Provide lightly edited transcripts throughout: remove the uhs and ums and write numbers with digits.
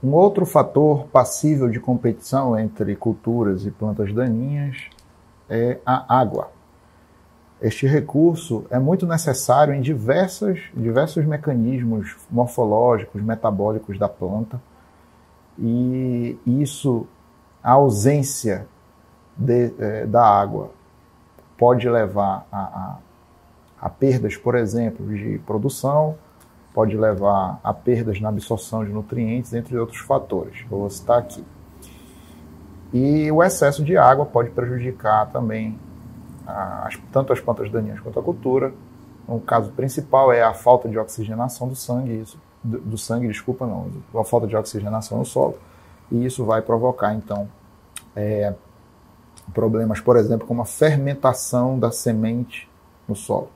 Um outro fator passível de competição entre culturas e plantas daninhas é a água. Este recurso é muito necessário em diversos mecanismos morfológicos, metabólicos da planta, e isso, a ausência da água pode levar a perdas, por exemplo, de produção, pode levar a perdas na absorção de nutrientes, entre outros fatores. Eu vou citar aqui. E o excesso de água pode prejudicar também tanto as plantas daninhas quanto a cultura. O caso principal é a falta de oxigenação do sangue, a falta de oxigenação no solo, e isso vai provocar, então, problemas, por exemplo, como a fermentação da semente no solo.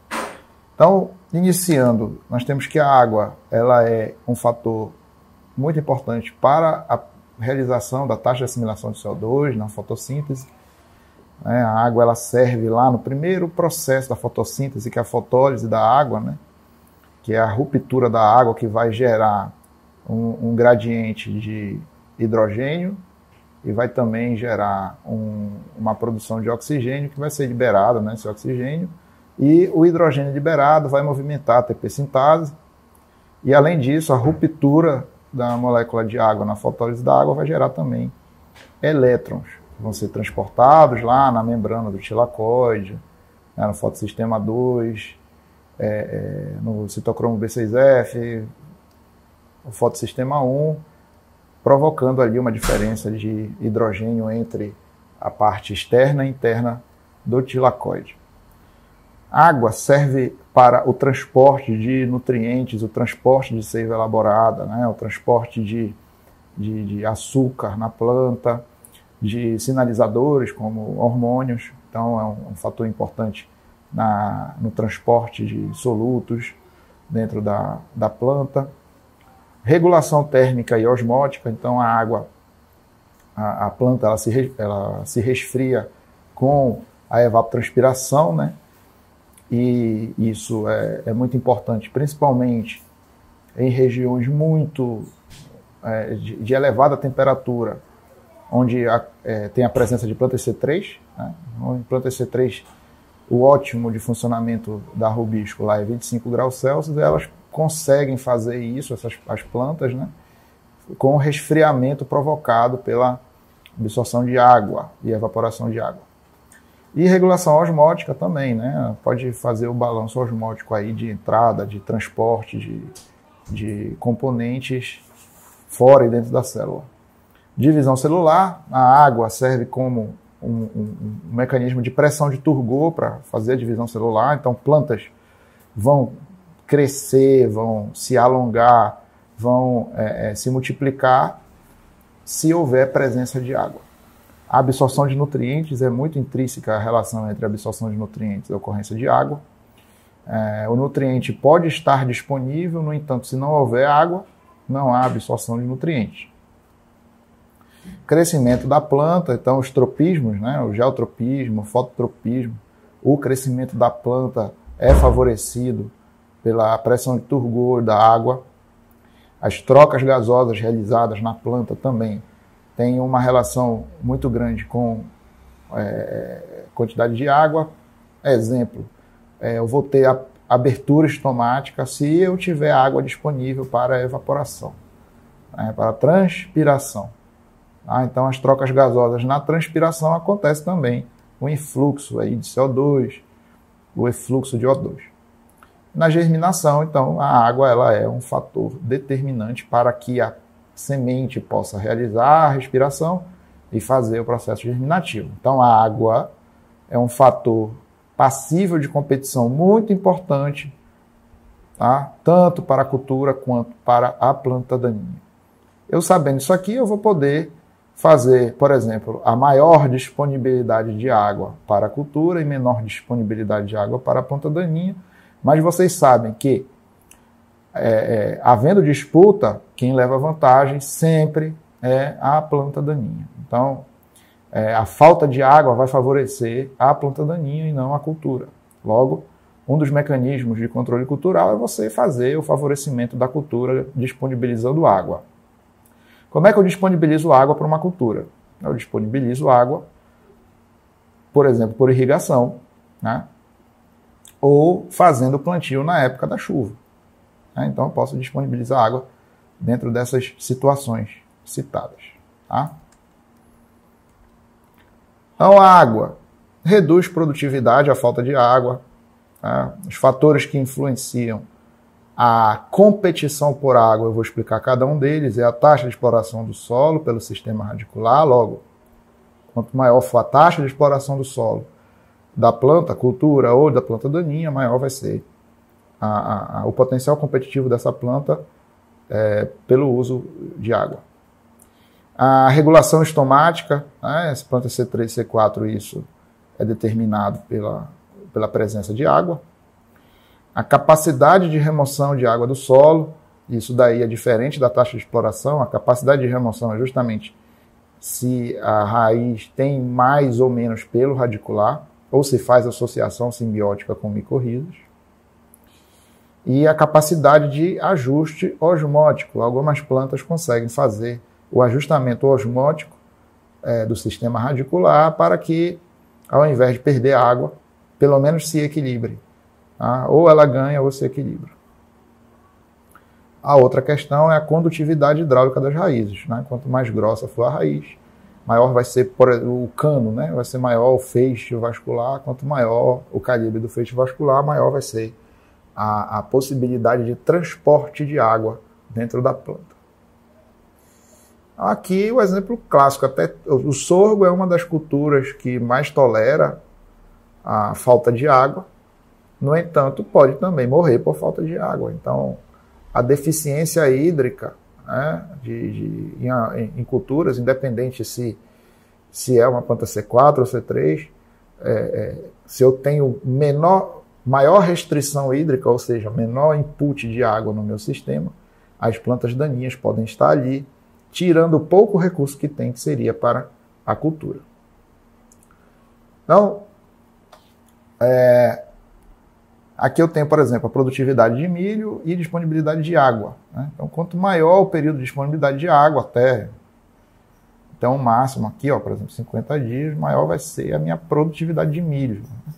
Então, iniciando, nós temos que a água ela é um fator muito importante para a realização da taxa de assimilação de CO2 na fotossíntese. A água ela serve lá no primeiro processo da fotossíntese, que é a fotólise da água, né? Que é a ruptura da água que vai gerar um gradiente de hidrogênio e vai também gerar uma produção de oxigênio que vai ser liberado, né, esse oxigênio, e o hidrogênio liberado vai movimentar a ATP sintase, e além disso a ruptura da molécula de água na fotólise da água vai gerar também elétrons, que vão ser transportados lá na membrana do tilacoide, né, no fotossistema 2, no citocromo B6F, no fotossistema 1, provocando ali uma diferença de hidrogênio entre a parte externa e interna do tilacoide. A água serve para o transporte de nutrientes, o transporte de seiva elaborada, né, o transporte de açúcar na planta, de sinalizadores como hormônios. Então é um fator importante no transporte de solutos dentro da planta. Regulação térmica e osmótica, então a água, a planta ela se resfria com a evapotranspiração, né? E isso é muito importante, principalmente em regiões muito de elevada temperatura, onde tem a presença de plantas C3, né? Em plantas C3, o ótimo de funcionamento da rubisco lá é 25 graus Celsius, elas conseguem fazer isso, as plantas, né, com o resfriamento provocado pela absorção de água e evaporação de água. E regulação osmótica também, né, pode fazer o balanço osmótico aí de entrada, de transporte de componentes fora e dentro da célula. Divisão celular, a água serve como um mecanismo de pressão de turgor para fazer a divisão celular, então plantas vão crescer, vão se alongar, vão se multiplicar se houver presença de água. A absorção de nutrientes é muito intrínseca a relação entre a absorção de nutrientes e a ocorrência de água. O nutriente pode estar disponível, no entanto, se não houver água, não há absorção de nutrientes. Crescimento da planta, então os tropismos, né, o geotropismo, o fototropismo, o crescimento da planta é favorecido pela pressão de turgor da água. As trocas gasosas realizadas na planta também têm uma relação muito grande com quantidade de água. Exemplo, eu vou ter a abertura estomática se eu tiver água disponível para evaporação, para transpiração. Então as trocas gasosas na transpiração acontece também o influxo aí de CO2, o efluxo de O2. Na germinação, então, a água ela é um fator determinante para que a semente possa realizar a respiração e fazer o processo germinativo. Então, a água é um fator passível de competição muito importante, tá? Tanto para a cultura quanto para a planta daninha. Eu sabendo isso aqui, eu vou poder fazer, por exemplo, a maior disponibilidade de água para a cultura e menor disponibilidade de água para a planta daninha. Mas vocês sabem que, havendo disputa, quem leva vantagem sempre é a planta daninha. Então, a falta de água vai favorecer a planta daninha e não a cultura. Logo, um dos mecanismos de controle cultural é você fazer o favorecimento da cultura disponibilizando água. Como é que eu disponibilizo água para uma cultura? Eu disponibilizo água, por exemplo, por irrigação, né? Ou fazendo plantio na época da chuva. Né? Então, eu posso disponibilizar água dentro dessas situações citadas. Tá? Então, a água reduz produtividade, a falta de água. Tá? Os fatores que influenciam a competição por água, eu vou explicar cada um deles, é a taxa de exploração do solo pelo sistema radicular. Logo, quanto maior for a taxa de exploração do solo da planta, cultura ou da planta daninha, maior vai ser o potencial competitivo dessa planta pelo uso de água. A regulação estomática, né, as plantas C3 e C4, isso é determinado pela presença de água. A capacidade de remoção de água do solo, isso daí é diferente da taxa de exploração. A capacidade de remoção é justamente se a raiz tem mais ou menos pelo radicular, ou se faz associação simbiótica com micorrizas. E a capacidade de ajuste osmótico. Algumas plantas conseguem fazer o ajustamento osmótico do sistema radicular para que, ao invés de perder água, pelo menos se equilibre. Tá? Ou ela ganha ou se equilibra. A outra questão é a condutividade hidráulica das raízes. Né? Quanto mais grossa for a raiz, maior vai ser o cano, né? Vai ser maior o feixe vascular. Quanto maior o calibre do feixe vascular, maior vai ser a possibilidade de transporte de água dentro da planta. Aqui o exemplo clássico, até o sorgo é uma das culturas que mais tolera a falta de água. No entanto, pode também morrer por falta de água. Então, a deficiência hídrica, né, em culturas, independente se é uma planta C4 ou C3, se eu tenho maior restrição hídrica, ou seja, menor input de água no meu sistema, as plantas daninhas podem estar ali, tirando o pouco recurso que tem, que seria para a cultura. Então, aqui eu tenho, por exemplo, a produtividade de milho e disponibilidade de água. Né? Então, quanto maior o período de disponibilidade de água, até o máximo aqui, ó, por exemplo, 50 dias, maior vai ser a minha produtividade de milho. Né?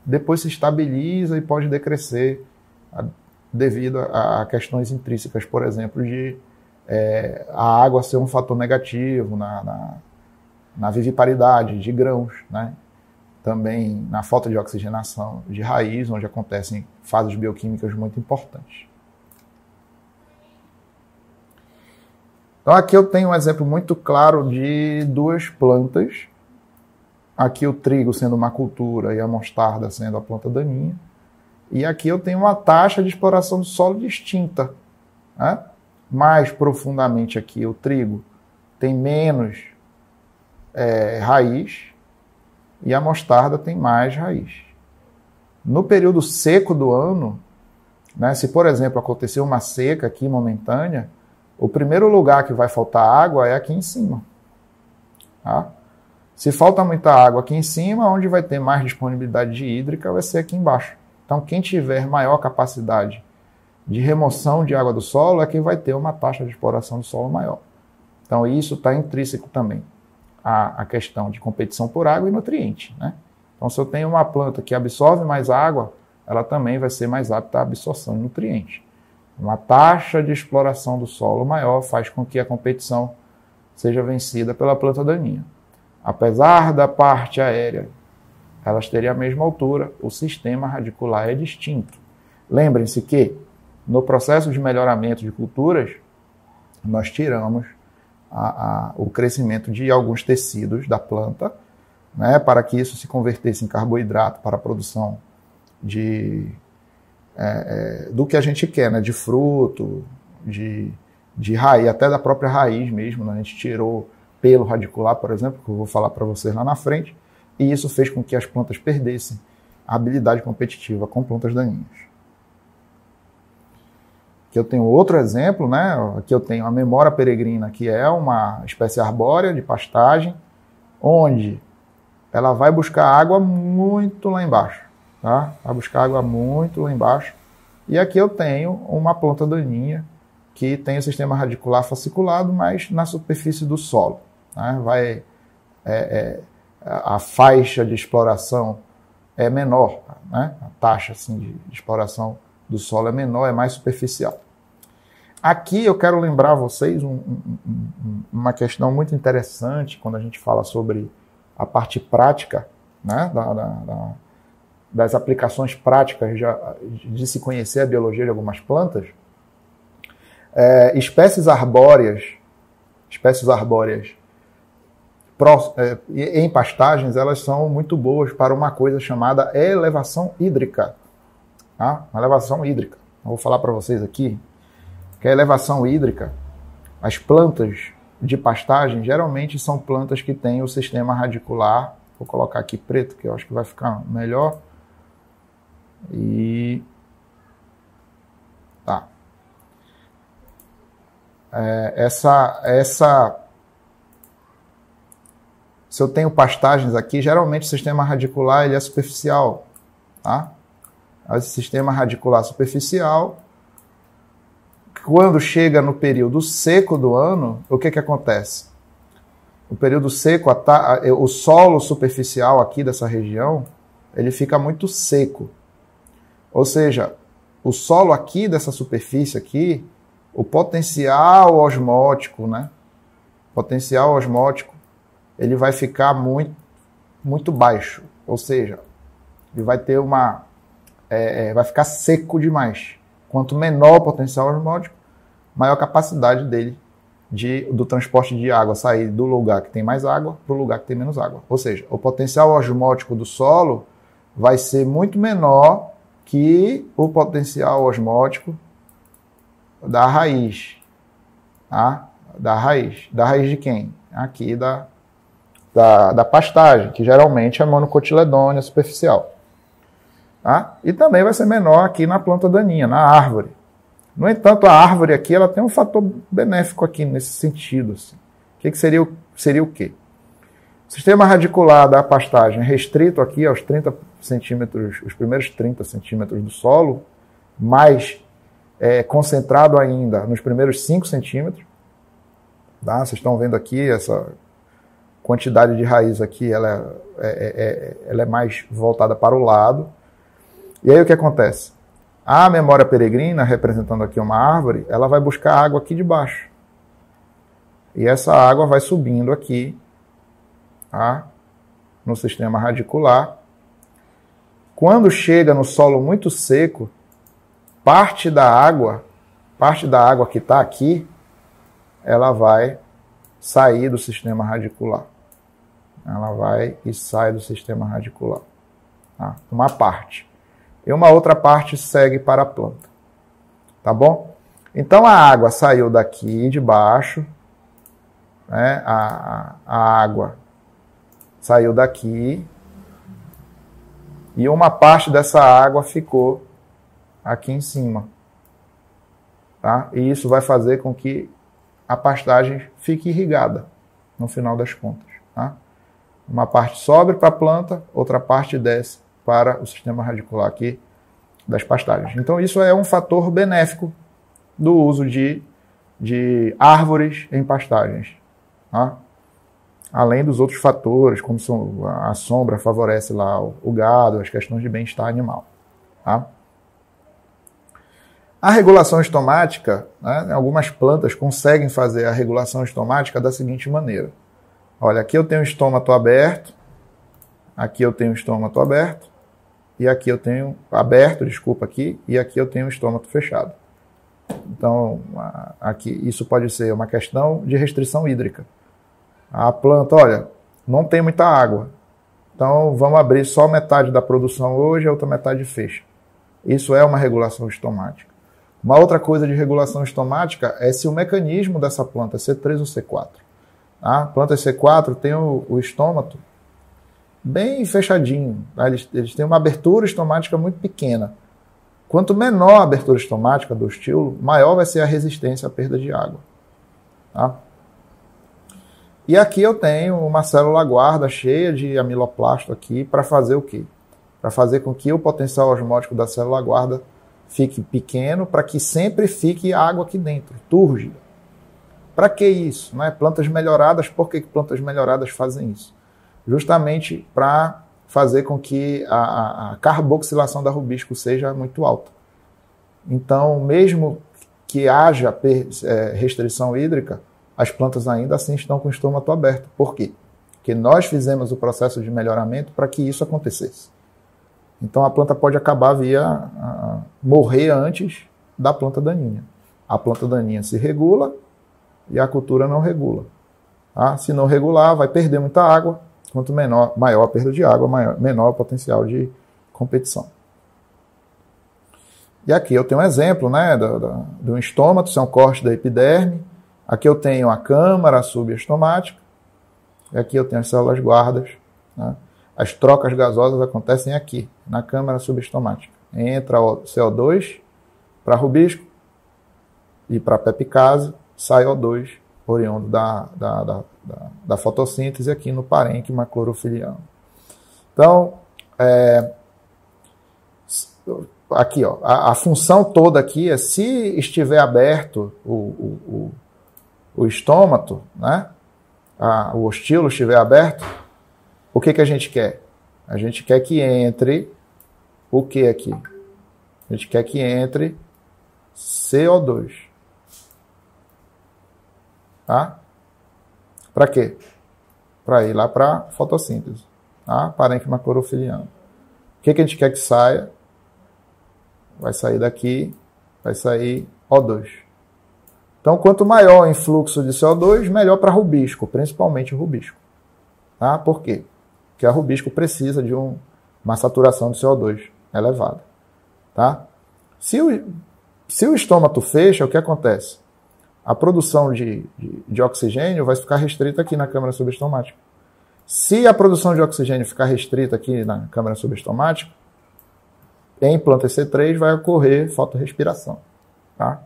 Depois se estabiliza e pode decrescer devido a questões intrínsecas, por exemplo, de a água ser um fator negativo na viviparidade de grãos, né? Também na falta de oxigenação de raiz, onde acontecem fases bioquímicas muito importantes. Então aqui eu tenho um exemplo muito claro de duas plantas. Aqui o trigo sendo uma cultura e a mostarda sendo a planta daninha. E aqui eu tenho uma taxa de exploração do solo distinta. Né? Mais profundamente aqui o trigo tem menos raiz e a mostarda tem mais raiz. No período seco do ano, né, se por exemplo acontecer uma seca aqui momentânea, o primeiro lugar que vai faltar água é aqui em cima. Tá? Se falta muita água aqui em cima, onde vai ter mais disponibilidade de hídrica vai ser aqui embaixo. Então quem tiver maior capacidade de remoção de água do solo é quem vai ter uma taxa de exploração do solo maior. Então isso está intrínseco também a questão de competição por água e nutriente. Né? Então se eu tenho uma planta que absorve mais água, ela também vai ser mais apta à absorção de nutrientes. Uma taxa de exploração do solo maior faz com que a competição seja vencida pela planta daninha. Apesar da parte aérea, elas terem a mesma altura, o sistema radicular é distinto. Lembrem-se que, no processo de melhoramento de culturas, nós tiramos o crescimento de alguns tecidos da planta, né, para que isso se convertesse em carboidrato para a produção do que a gente quer, né, de fruto, de raiz, até da própria raiz mesmo. Né, a gente tirou pelo radicular, por exemplo, que eu vou falar para vocês lá na frente, e isso fez com que as plantas perdessem a habilidade competitiva com plantas daninhas. Aqui eu tenho outro exemplo, né? Aqui eu tenho a Memora peregrina, que é uma espécie arbórea de pastagem, onde ela vai buscar água muito lá embaixo. Tá? Vai buscar água muito lá embaixo. E aqui eu tenho uma planta daninha, que tem o sistema radicular fasciculado, mas na superfície do solo. Né? A faixa de exploração é menor, né? A taxa assim, de exploração do solo é menor, é mais superficial. Aqui eu quero lembrar a vocês uma questão muito interessante quando a gente fala sobre a parte prática, né? Das aplicações práticas de se conhecer a biologia de algumas plantas. Espécies arbóreas em pastagens, elas são muito boas para uma coisa chamada elevação hídrica. Tá? Uma elevação hídrica. Eu vou falar para vocês aqui que a elevação hídrica, as plantas de pastagem, geralmente são plantas que têm o sistema radicular. Vou colocar aqui preto, que eu acho que vai ficar melhor. E tá. Se eu tenho pastagens aqui, geralmente o sistema radicular ele é superficial, tá? Esse sistema radicular superficial, quando chega no período seco do ano, o que acontece? No período seco, o solo superficial aqui dessa região, ele fica muito seco. Ou seja, o solo aqui dessa superfície aqui, o potencial osmótico, né? Potencial osmótico, ele vai ficar muito baixo. Ou seja, ele vai ter vai ficar seco demais. Quanto menor o potencial osmótico, maior a capacidade dele do transporte de água sair do lugar que tem mais água para o lugar que tem menos água. Ou seja, o potencial osmótico do solo vai ser muito menor que o potencial osmótico da raiz. Tá? Da raiz. Da raiz de quem? Aqui da pastagem, que geralmente é monocotiledônia superficial. Tá? E também vai ser menor aqui na planta daninha, na árvore. No entanto, a árvore aqui ela tem um fator benéfico aqui nesse sentido. Assim. O que seria o quê? O sistema radicular da pastagem é restrito aqui aos 30 centímetros, os primeiros 30 centímetros do solo, mais concentrado ainda nos primeiros 5 centímetros. Tá? Vocês estão vendo aqui essa quantidade de raiz aqui, ela é mais voltada para o lado. E aí o que acontece? A memória peregrina, representando aqui uma árvore, ela vai buscar água aqui de baixo. E essa água vai subindo aqui, tá? No sistema radicular. Quando chega no solo muito seco, parte da água que está aqui, ela vai sair do sistema radicular. Ela vai e sai do sistema radicular. Tá? Uma parte. E uma outra parte segue para a planta. Tá bom? Então a água saiu daqui de baixo, né? A água saiu daqui e uma parte dessa água ficou aqui em cima. Tá? E isso vai fazer com que a pastagem fique irrigada no final das contas. Tá? Uma parte sobe para a planta, outra parte desce para o sistema radicular aqui das pastagens. Então isso é um fator benéfico do uso de árvores em pastagens. Tá? Além dos outros fatores, como a sombra favorece lá o gado, as questões de bem-estar animal. Tá? A regulação estomática, né, algumas plantas conseguem fazer a regulação estomática da seguinte maneira. Olha, aqui eu tenho o estômago aberto, aqui eu tenho o estômago aberto, e aqui eu tenho aberto, desculpa, aqui, e aqui eu tenho o estômago fechado. Então, aqui isso pode ser uma questão de restrição hídrica. A planta, olha, não tem muita água, então vamos abrir só metade da produção hoje, a outra metade fecha. Isso é uma regulação estomática. Uma outra coisa de regulação estomática é se o mecanismo dessa planta é C3 ou C4. A planta C4 tem o estômago bem fechadinho. Tá? Eles têm uma abertura estomática muito pequena. Quanto menor a abertura estomática do estilo, maior vai ser a resistência à perda de água. Tá? E aqui eu tenho uma célula guarda cheia de amiloplasto aqui para fazer o quê? Para fazer com que o potencial osmótico da célula guarda fique pequeno para que sempre fique água aqui dentro, túrgida. Para que isso? Né? Plantas melhoradas, por que plantas melhoradas fazem isso? Justamente para fazer com que a carboxilação da rubisco seja muito alta. Então, mesmo que haja restrição hídrica, as plantas ainda assim estão com o estômago aberto. Por quê? Porque nós fizemos o processo de melhoramento para que isso acontecesse. Então, a planta pode acabar morrer antes da planta daninha. A planta daninha se regula e a cultura não regula. Tá? Se não regular, vai perder muita água. Quanto maior a perda de água, menor o potencial de competição. E aqui eu tenho um exemplo, né, do estômato, isso é um corte da epiderme. Aqui eu tenho a câmara subestomática. E aqui eu tenho as células guardas. Né? As trocas gasosas acontecem aqui, na câmara subestomática. Entra o CO2 para rubisco e para pepicase, sai O2 oriundo da fotossíntese aqui no parênquima clorofiliano. Então, aqui, ó, a função toda aqui é, se estiver aberto o estômato, né, o ostilo estiver aberto, o que a gente quer? A gente quer que entre o que aqui? A gente quer que entre CO2. Tá? Para quê? Para ir lá para fotossíntese. Tá? Parênquima clorofiliano. O que a gente quer que saia? Vai sair daqui, vai sair O2. Então, quanto maior o influxo de CO2, melhor para rubisco, principalmente o rubisco. Tá? Por quê? Porque a rubisco precisa de uma saturação de CO2 elevada. Tá? Se o estômato fecha, o que acontece? A produção de oxigênio vai ficar restrita aqui na câmara subestomática. Se a produção de oxigênio ficar restrita aqui na câmara subestomática, em plantas C3 vai ocorrer fotorrespiração. Tá?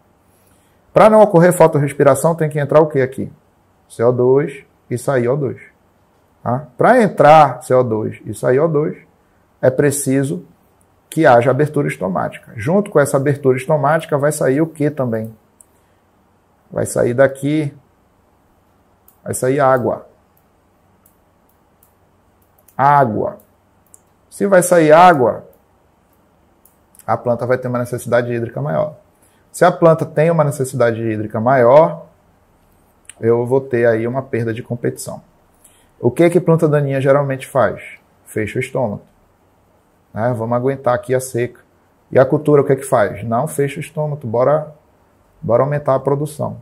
Para não ocorrer fotorrespiração, tem que entrar o que aqui? CO2 e sair O2. Tá? Para entrar CO2 e sair O2, é preciso que haja abertura estomática. Junto com essa abertura estomática vai sair o que também? Vai sair daqui, vai sair água. Água. Se vai sair água, a planta vai ter uma necessidade hídrica maior. Se a planta tem uma necessidade hídrica maior, eu vou ter aí uma perda de competição. O que planta daninha geralmente faz? Fecha o estômago. Né? Vamos aguentar aqui a seca. E a cultura o que faz? Não fecha o estômago, bora aumentar a produção.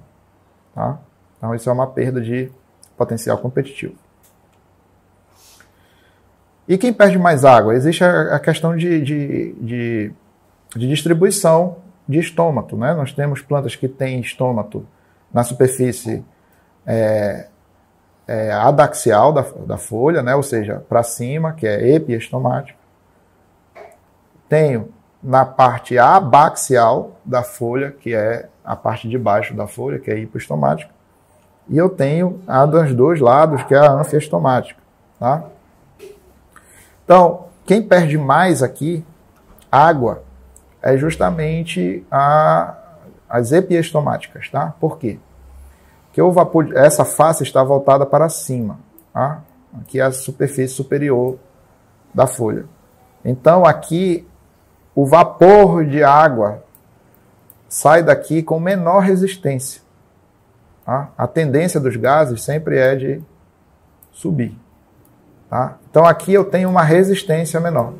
Tá? Então isso é uma perda de potencial competitivo. E quem perde mais água? Existe a questão de distribuição de estômato. Né? Nós temos plantas que têm estômato na superfície adaxial da folha, né? Ou seja, para cima, que é epiestomático. Tenho na parte abaxial da folha, que é a parte de baixo da folha, que é hipoestomática. E eu tenho a dos dois lados, que é a anfiestomática. Tá? Então, quem perde mais aqui, água, é justamente as epiestomáticas. Tá? Por quê? Porque essa face está voltada para cima. Tá? Aqui é a superfície superior da folha. Então, aqui, o vapor de água sai daqui com menor resistência. Tá? A tendência dos gases sempre é de subir. Tá? Então aqui eu tenho uma resistência menor.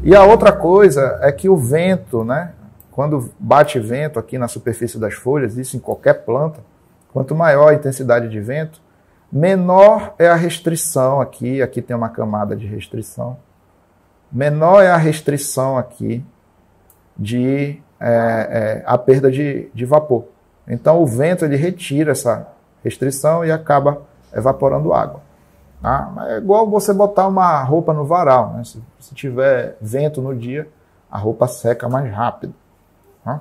E a outra coisa é que o vento, né, quando bate vento aqui na superfície das folhas, isso em qualquer planta, quanto maior a intensidade de vento, menor é a restrição aqui. Aqui tem uma camada de restrição. Menor é a restrição aqui a perda de vapor. Então o vento ele retira essa restrição e acaba evaporando água. Tá? É igual você botar uma roupa no varal. Né? Se tiver vento no dia, a roupa seca mais rápido. Tá?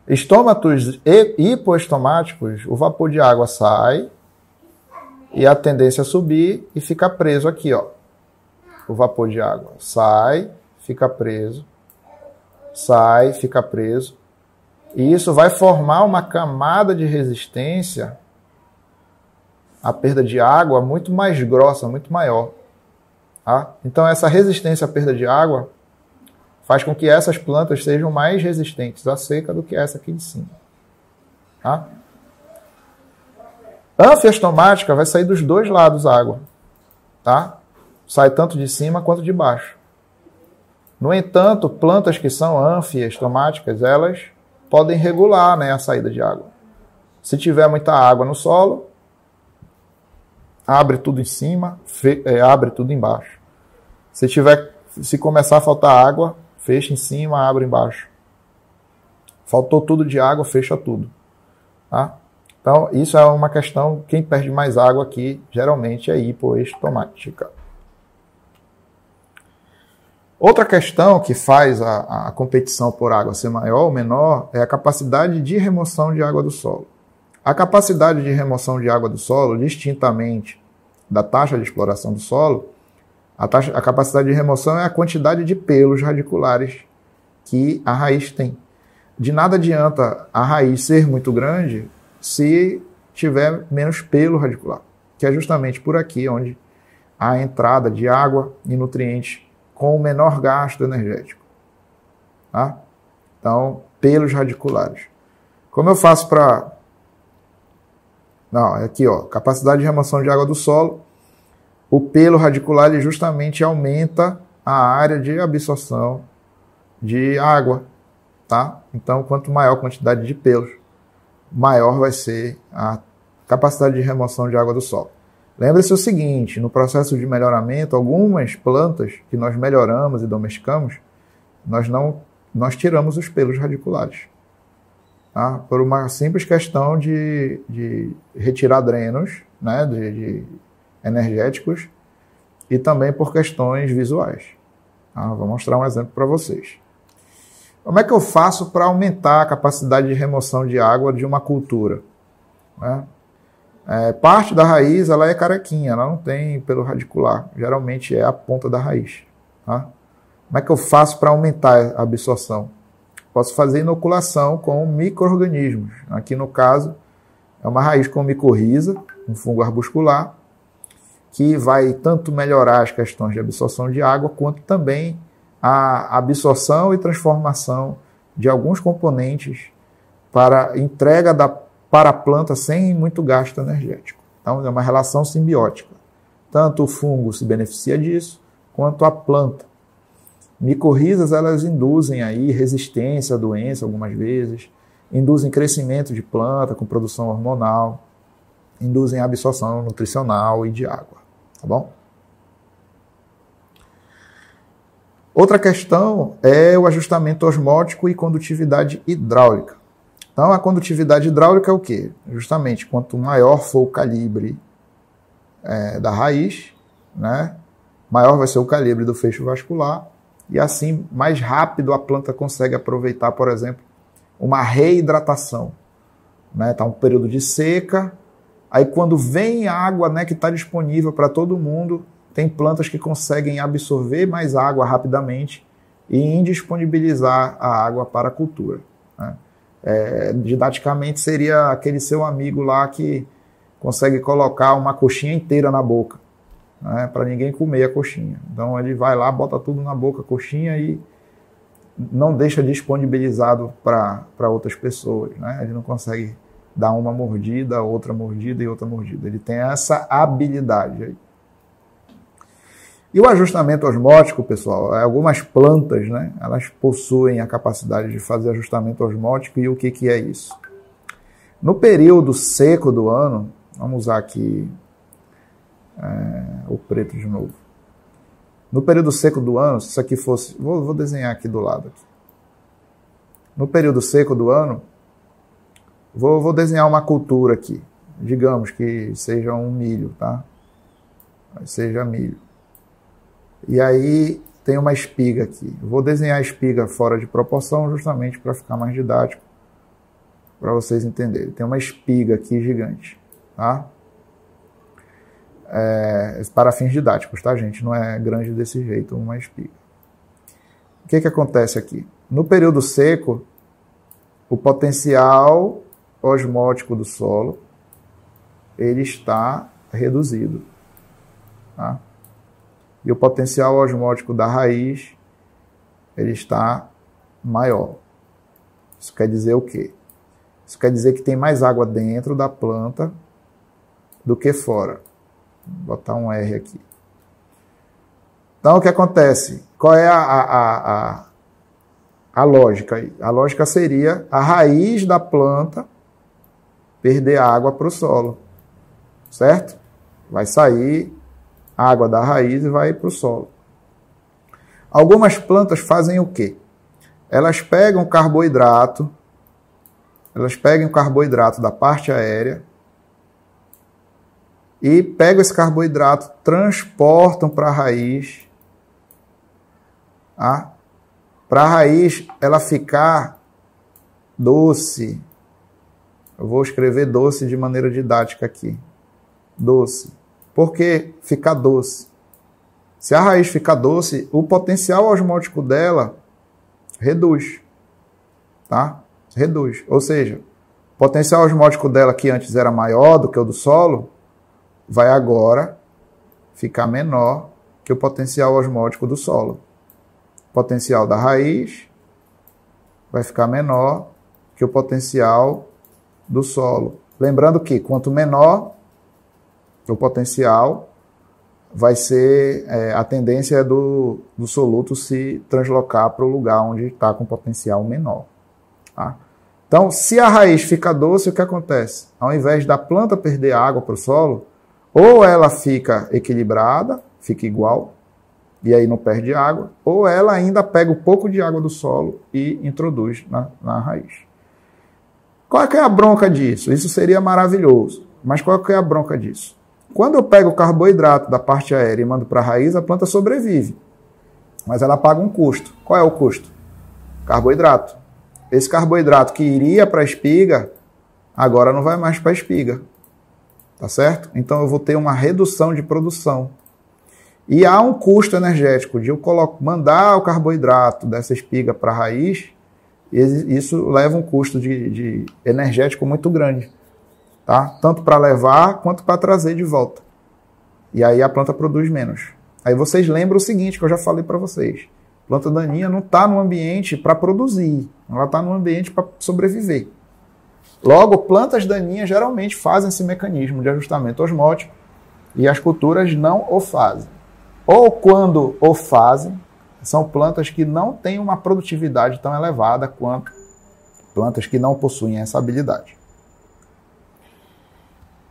Estômatos hipoestomáticos, o vapor de água sai e a tendência a subir e fica preso aqui. Ó. O vapor de água sai, fica preso sai, fica preso. E isso vai formar uma camada de resistência à perda de água muito mais grossa, muito maior. Tá? Então essa resistência à perda de água faz com que essas plantas sejam mais resistentes à seca do que essa aqui de cima. Tá? Ânfia estomática vai sair dos dois lados a água. Tá? Sai tanto de cima quanto de baixo. No entanto, plantas que são ânfia-estomáticas, elas podem regular, né, a saída de água. Se tiver muita água no solo, abre tudo em cima, abre tudo embaixo. Se começar a faltar água, fecha em cima, abre embaixo. Faltou tudo de água, fecha tudo. Tá? Então, isso é uma questão, quem perde mais água aqui, geralmente é hipoestomática. Outra questão que faz a competição por água ser maior ou menor é a capacidade de remoção de água do solo. A capacidade de remoção de água do solo, distintamente da taxa de exploração do solo, a capacidade de remoção é a quantidade de pelos radiculares que a raiz tem. De nada adianta a raiz ser muito grande se tiver menos pelo radicular, que é justamente por aqui onde há a entrada de água e nutrientes com o menor gasto energético. Tá? Então, pelos radiculares. Como eu faço para... Não, é aqui, ó, capacidade de remoção de água do solo. O pelo radicular ele justamente aumenta a área de absorção de água. Tá? Então, quanto maior a quantidade de pelos, maior vai ser a capacidade de remoção de água do solo. Lembre-se o seguinte, no processo de melhoramento, algumas plantas que nós melhoramos e domesticamos, nós tiramos os pelos radiculares. Tá? Por uma simples questão de retirar drenos, né, de energéticos, e também por questões visuais. Tá? Vou mostrar um exemplo para vocês. Como é que eu faço para aumentar a capacidade de remoção de água de uma cultura? Né? Parte da raiz ela é carequinha, ela não tem pelo radicular, geralmente é a ponta da raiz. Tá? Como é que eu faço para aumentar a absorção? Posso fazer inoculação com micro-organismos. Aqui no caso é uma raiz com micorriza, um fungo arbuscular, que vai tanto melhorar as questões de absorção de água, quanto também a absorção e transformação de alguns componentes para entrega para a planta sem muito gasto energético. Então, é uma relação simbiótica. Tanto o fungo se beneficia disso, quanto a planta. Micorrizas, elas induzem aí resistência à doença algumas vezes, induzem crescimento de planta com produção hormonal, induzem absorção nutricional e de água. Tá bom? Outra questão é o ajustamento osmótico e condutividade hidráulica. Então, a condutividade hidráulica é o quê? Justamente, quanto maior for o calibre da raiz, né, maior vai ser o calibre do feixe vascular, e assim, mais rápido a planta consegue aproveitar, por exemplo, uma reidratação. Né? Tá um período de seca, aí quando vem água, né, que está disponível para todo mundo, tem plantas que conseguem absorver mais água rapidamente e indisponibilizar a água para a cultura. Né? Didaticamente seria aquele seu amigo lá que consegue colocar uma coxinha inteira na boca, né, para ninguém comer a coxinha. Então ele vai lá, bota tudo na boca, a coxinha, e não deixa disponibilizado para outras pessoas. Né? Ele não consegue dar uma mordida, outra mordida e outra mordida. Ele tem essa habilidade aí. E o ajustamento osmótico, pessoal, algumas plantas, né, elas possuem a capacidade de fazer ajustamento osmótico. E o que é isso? No período seco do ano, vamos usar aqui o preto de novo. No período seco do ano, se isso aqui fosse... Vou desenhar aqui do lado. Aqui. No período seco do ano, vou desenhar uma cultura aqui. Digamos que seja um milho, tá? Seja milho. E aí tem uma espiga aqui. Vou desenhar a espiga fora de proporção justamente para ficar mais didático, para vocês entenderem. Tem uma espiga aqui gigante, tá? Para fins didáticos, tá, gente? Não é grande desse jeito uma espiga. O que acontece aqui? no período seco, o potencial osmótico do solo ele está reduzido. Tá? E o potencial osmótico da raiz ele está maior. Isso quer dizer o quê? Isso quer dizer que tem mais água dentro da planta do que fora. Vou botar um R aqui. Então, o que acontece? Qual é a lógica aí? A lógica seria a raiz da planta perder água para o solo. Certo? Vai sair água da raiz e vai para o solo. Algumas plantas fazem o quê? Elas pegam carboidrato da parte aérea e pegam esse carboidrato, transportam para a raiz, tá? Para a raiz ela ficar doce. Eu vou escrever doce de maneira didática aqui. Doce. Por que ficar doce? Se a raiz ficar doce, o potencial osmótico dela reduz. Tá? Reduz. Ou seja, o potencial osmótico dela, que antes era maior do que o do solo, vai agora ficar menor que o potencial osmótico do solo. O potencial da raiz vai ficar menor que o potencial do solo. Lembrando que quanto menor o potencial, vai ser a tendência do soluto se translocar para o lugar onde está com potencial menor. Tá? Então, se a raiz fica doce, o que acontece? Ao invés da planta perder água para o solo, ou ela fica equilibrada, fica igual, e aí não perde água, ou ela ainda pega um pouco de água do solo e introduz na raiz. Qual é que é a bronca disso? Isso seria maravilhoso, mas qual é que é a bronca disso? Quando eu pego o carboidrato da parte aérea e mando para a raiz, a planta sobrevive. Mas ela paga um custo. Qual é o custo? Carboidrato. Esse carboidrato que iria para a espiga, agora não vai mais para a espiga. Tá certo? Então eu vou ter uma redução de produção. E há um custo energético de eu mandar o carboidrato dessa espiga para a raiz, isso leva um custo de energético muito grande. Tá? Tanto para levar quanto para trazer de volta. E aí a planta produz menos. Aí vocês lembram o seguinte que eu já falei para vocês. A planta daninha não está no ambiente para produzir. Ela está no ambiente para sobreviver. Logo, plantas daninhas geralmente fazem esse mecanismo de ajustamento osmótico e as culturas não o fazem. Ou quando o fazem, são plantas que não têm uma produtividade tão elevada quanto plantas que não possuem essa habilidade.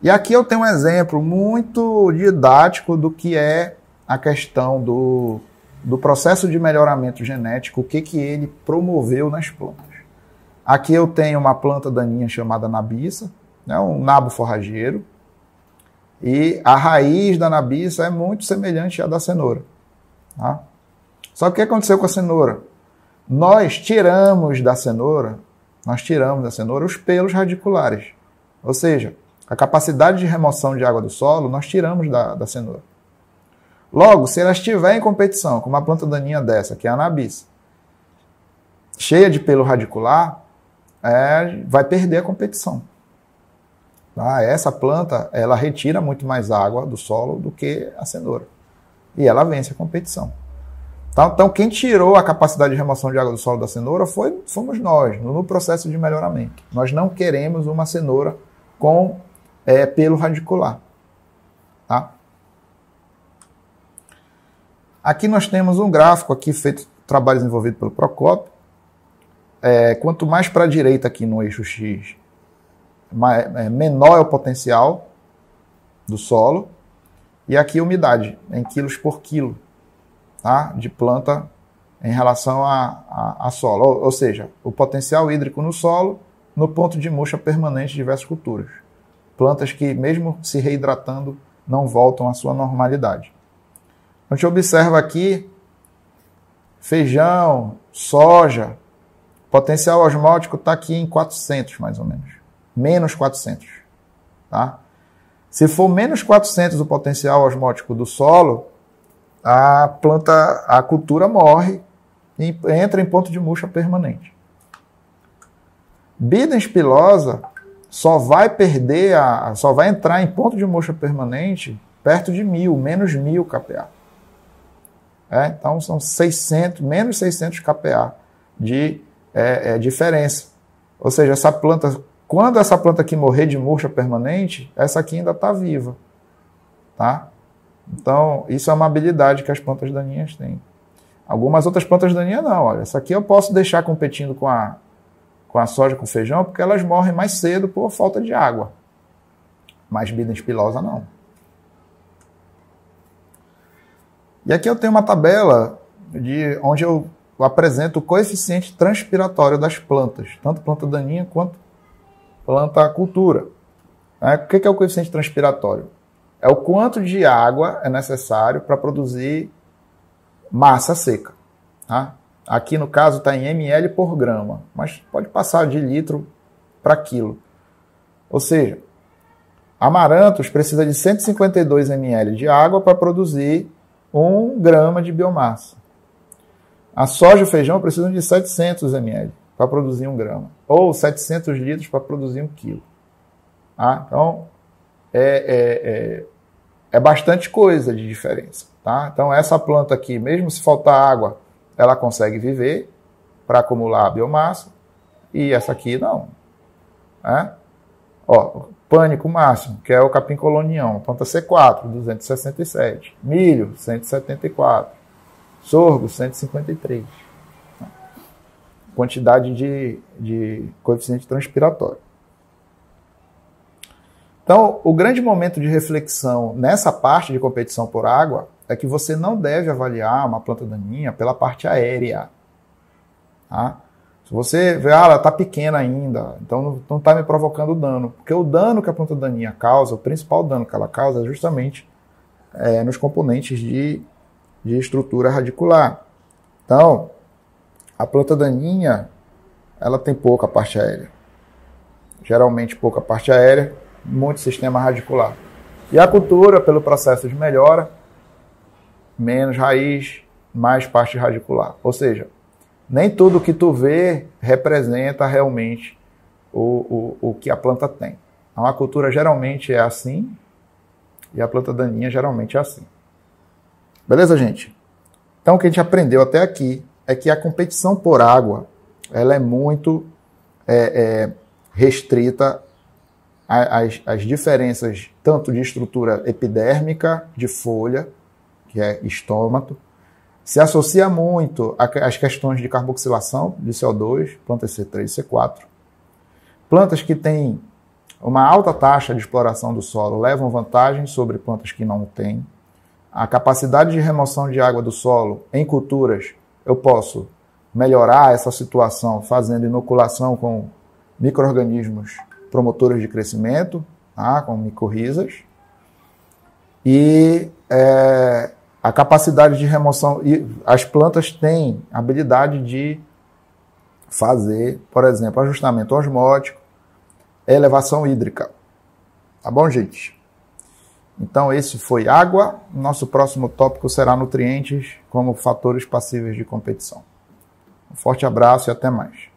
E aqui eu tenho um exemplo muito didático do que é a questão do processo de melhoramento genético, o que ele promoveu nas plantas. Aqui eu tenho uma planta daninha chamada nabiça, né, um nabo forrageiro, e a raiz da nabiça é muito semelhante à da cenoura. Tá? Só que o que aconteceu com a cenoura? Nós tiramos da cenoura os pelos radiculares, ou seja, a capacidade de remoção de água do solo, nós tiramos da cenoura. Logo, se ela estiver em competição com uma planta daninha dessa, que é a nabiça, cheia de pelo radicular, vai perder a competição. Tá? Essa planta, ela retira muito mais água do solo do que a cenoura. E ela vence a competição. Tá? Então, quem tirou a capacidade de remoção de água do solo da cenoura fomos nós, no processo de melhoramento. Nós não queremos uma cenoura com pelo radicular. Tá? Aqui nós temos um gráfico aqui feito, trabalho desenvolvido pelo Procópio. Quanto mais para a direita aqui no eixo X, menor é o potencial do solo. E aqui a umidade, em quilos por quilo, tá? De planta em relação a solo. Ou seja, o potencial hídrico no solo no ponto de murcha permanente de diversas culturas. Plantas que, mesmo se reidratando, não voltam à sua normalidade. A gente observa aqui feijão, soja, potencial osmótico está aqui em 400, mais ou menos. Menos 400. Tá? Se for menos 400 o potencial osmótico do solo, a cultura morre e entra em ponto de murcha permanente. Bidens pilosa só vai entrar em ponto de murcha permanente perto de 1000, menos 1000 kPa. Então são 600, menos 600 kPa de diferença. Ou seja, essa planta, quando essa planta aqui morrer de murcha permanente, essa aqui ainda está viva. Tá? Então, isso é uma habilidade que as plantas daninhas têm. Algumas outras plantas daninhas não. Olha, essa aqui eu posso deixar competindo com a soja, com o feijão, porque elas morrem mais cedo por falta de água. Mas Bidens pilosa não. E aqui eu tenho uma tabela onde eu apresento o coeficiente transpiratório das plantas, tanto planta daninha quanto planta cultura. O que é o coeficiente transpiratório? É o quanto de água é necessário para produzir massa seca. Tá? Aqui no caso está em ml por grama, mas pode passar de litro para quilo. Ou seja, amarantos precisa de 152 ml de água para produzir 1 grama de biomassa. A soja e o feijão precisam de 700 ml para produzir 1 grama. Ou 700 litros para produzir 1 quilo. Tá? Então, é bastante coisa de diferença. Tá? Então, essa planta aqui, mesmo se faltar água, ela consegue viver para acumular a biomassa. E essa aqui não. Pânico máximo, que é o capim colonião, planta C4, 267. Milho, 174. Sorgo, 153. Quantidade de coeficiente transpiratório. Então, o grande momento de reflexão nessa parte de competição por água é que você não deve avaliar uma planta daninha pela parte aérea. Tá? Se você vê, ela está pequena ainda, então não está me provocando dano. Porque o dano que a planta daninha causa, o principal dano que ela causa é justamente nos componentes de estrutura radicular. Então, a planta daninha, ela tem pouca parte aérea. Geralmente pouca parte aérea, muito sistema radicular. E a cultura, pelo processo de melhora, menos raiz, mais parte radicular. Ou seja, nem tudo que tu vê representa realmente o que a planta tem. Então, a cultura geralmente é assim e a planta daninha geralmente é assim. Beleza, gente? Então, o que a gente aprendeu até aqui é que a competição por água ela é muito restrita às diferenças tanto de estrutura epidérmica, de folha, que é estômato, se associa muito às questões de carboxilação de CO2, plantas C3 e C4. Plantas que têm uma alta taxa de exploração do solo levam vantagem sobre plantas que não têm. A capacidade de remoção de água do solo em culturas, eu posso melhorar essa situação fazendo inoculação com micro-organismos promotores de crescimento, tá? Com micorrizas. E a capacidade de remoção, e as plantas têm habilidade de fazer, por exemplo, ajustamento osmótico, elevação hídrica. Tá bom, gente? Então, esse foi água. Nosso próximo tópico será nutrientes como fatores passíveis de competição. Um forte abraço e até mais.